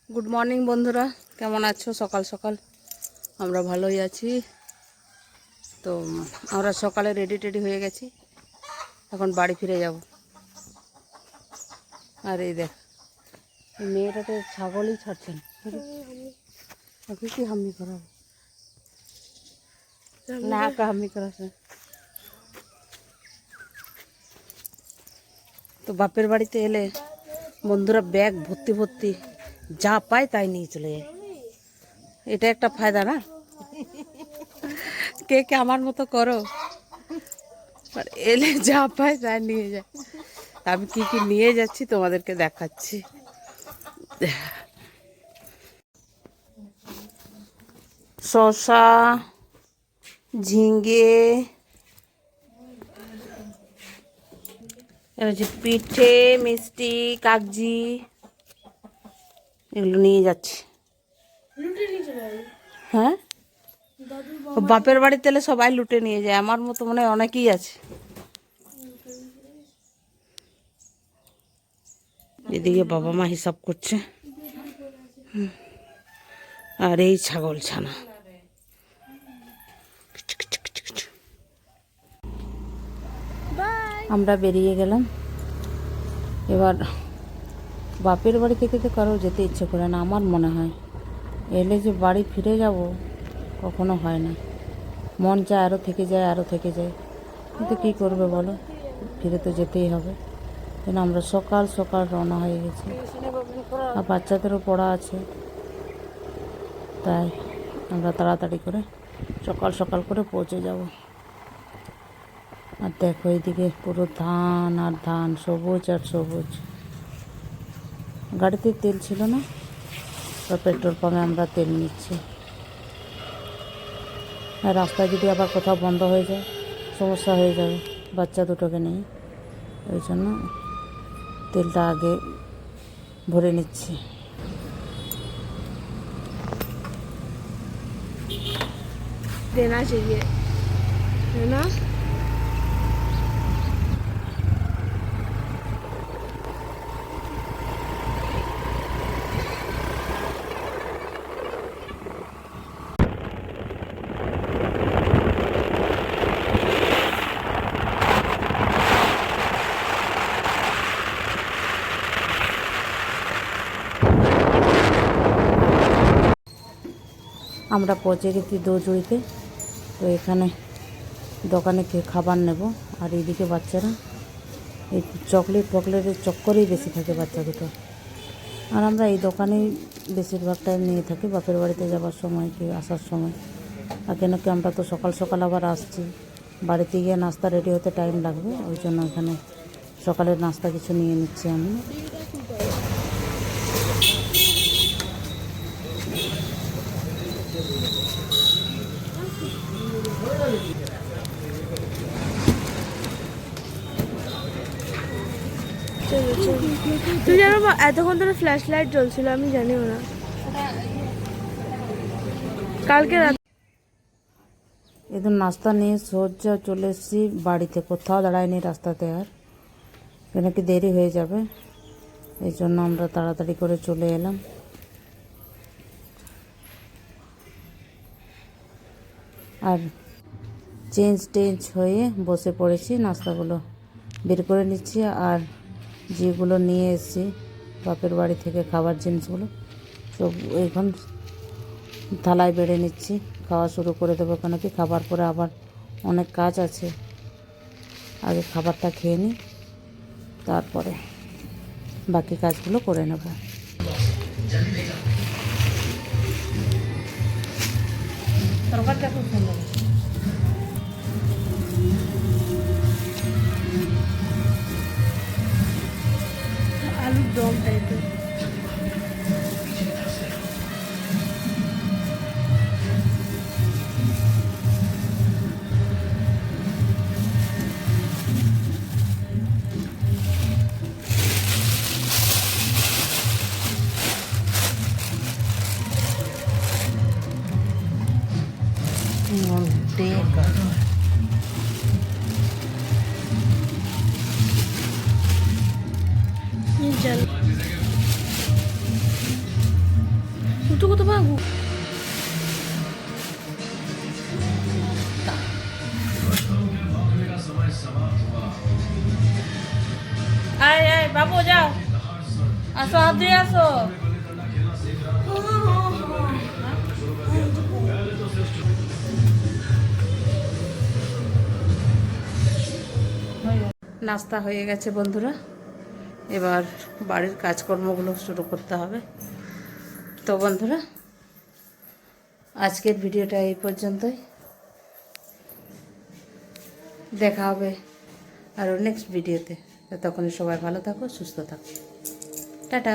Good morning বন্ধুরা, কেমন আছো? সকাল সকাল আমরা ভালোই আছি। তো আমরা সকালে রেডি টেডি হয়ে গেছি, এখন বাড়ি ফিরে যাব। আর এই দেখ, এই মেয়েটাকে ছাগলই ছাড়ছেন। ওকে কি হাম্মি করাবো না, হাম্মি করাছে। তো বাপের বাড়িতে এলে বন্ধুরা ব্যাগ ভর্তি ভর্তি যা পায় তাই নিয়ে চলে যায়। এটা একটা ফায়দা না? কে কে আমার মতো করো? আর এলে যা পায় তাই নিয়ে যায়। আমি কি কি নিয়ে যাচ্ছি তোমাদেরকে দেখাচ্ছি। শসা, ঝিঙ্গে, যে পিঠে, মিষ্টি, কাগজি, এগুলো নিয়ে যাচ্ছি। হ্যাঁ, বাপের বাড়িতে এলে সবাই লুটে নিয়ে যায়, আমার মতো মনে হয় অনেকেই আছে। এদিকে বাবা মা হিসাব করছে, আর এই ছাগল ছানা। আমরা বেরিয়ে গেলাম। এবার বাপের বাড়ি থেকে তো কারো যেতে ইচ্ছে করে না, আমার মনে হয়। এলে যে বাড়ি ফিরে যাব কখনো হয় না, মন চায় আরও থেকে যায়, আরও থেকে যায়, কিন্তু কী করবে বলো, ফিরে তো যেতেই হবে। কেন আমরা সকাল সকাল রওনা হয়ে গেছি, আর বাচ্চাদেরও পড়া আছে, তাই আমরা তাড়াতাড়ি করে সকাল সকাল করে পৌঁছে যাব। আর দেখো এইদিকে পুরো ধান আর ধান, সবুজ আর সবুজ। গাড়িতে তেল ছিল না, তো পেট্রোল পাম্পে আমরা তেল নিচ্ছি। আর রাস্তায় যদি আবার কোথাও বন্ধ হয়ে যায় সমস্যা হয়ে যাবে বাচ্চা দুটোকে নিয়ে, ওই জন্য তেলটা আগে ভরে নিচ্ছি। देना चाहिए है ना। আমরা পৌঁছে গেছি দৌজুড়িতে। তো এখানে দোকানে খাবার নেব, আর এইদিকে বাচ্চারা এই চকলেটের চক্করেই বেশি থাকে বাচ্চা দুটো। আর আমরা এই দোকানেই বেশিরভাগ টাইম নিয়ে থাকি বাপের বাড়িতে যাওয়ার সময় কি আসার সময়। আর কেন কি আমরা তো সকাল সকাল আবার আসছি, বাড়িতে গিয়ে নাস্তা রেডি হতে টাইম লাগবে, ওই জন্য এখানে সকালের নাস্তা কিছু নিয়ে নিচ্ছি আমি। তুই জানো এতক্ষণ ধরে ফ্ল্যাশ লাইট জ্বলছিল, আমি জানিও না। কালকে রাত এদের নাস্তা নিয়ে সোজা চলে এসেছি বাড়িতে, কোথাও দাঁড়ায়নি রাস্তাতে, আর কেন কি দেরি হয়ে যাবে, এই জন্য আমরা তাড়াতাড়ি করে চলে এলাম। আর চেঞ্জ হয়ে বসে পড়েছি, নাস্তাগুলো বের করে নিচ্ছি, আর যেগুলো নিয়ে এসেছি বাপের বাড়ি থেকে খাবার জিনিসগুলো সব এখন থালায় বেড়ে নিচ্ছি, খাওয়া শুরু করে দেবো। কেন কি খাবার পরে আবার অনেক কাজ আছে, আগে খাবারটা খেয়ে নিই, তারপরে বাকি কাজগুলো করে নেব। তরকারিটা খুব সুন্দর, আলুর দম টাইপের। আয় আয় বাবু যাও, আসো হাত দিয়ে আসো। নাস্তা হয়ে গেছে বন্ধুরা, এবার বাড়ির কাজকর্মগুলো শুরু করতে হবে। তো বন্ধুরা, আজকের ভিডিওটা এই পর্যন্তই। দেখা হবে আরও নেক্সট ভিডিওতে। ততক্ষণে সবাই ভালো থাকো, সুস্থ থাকো। টাটা।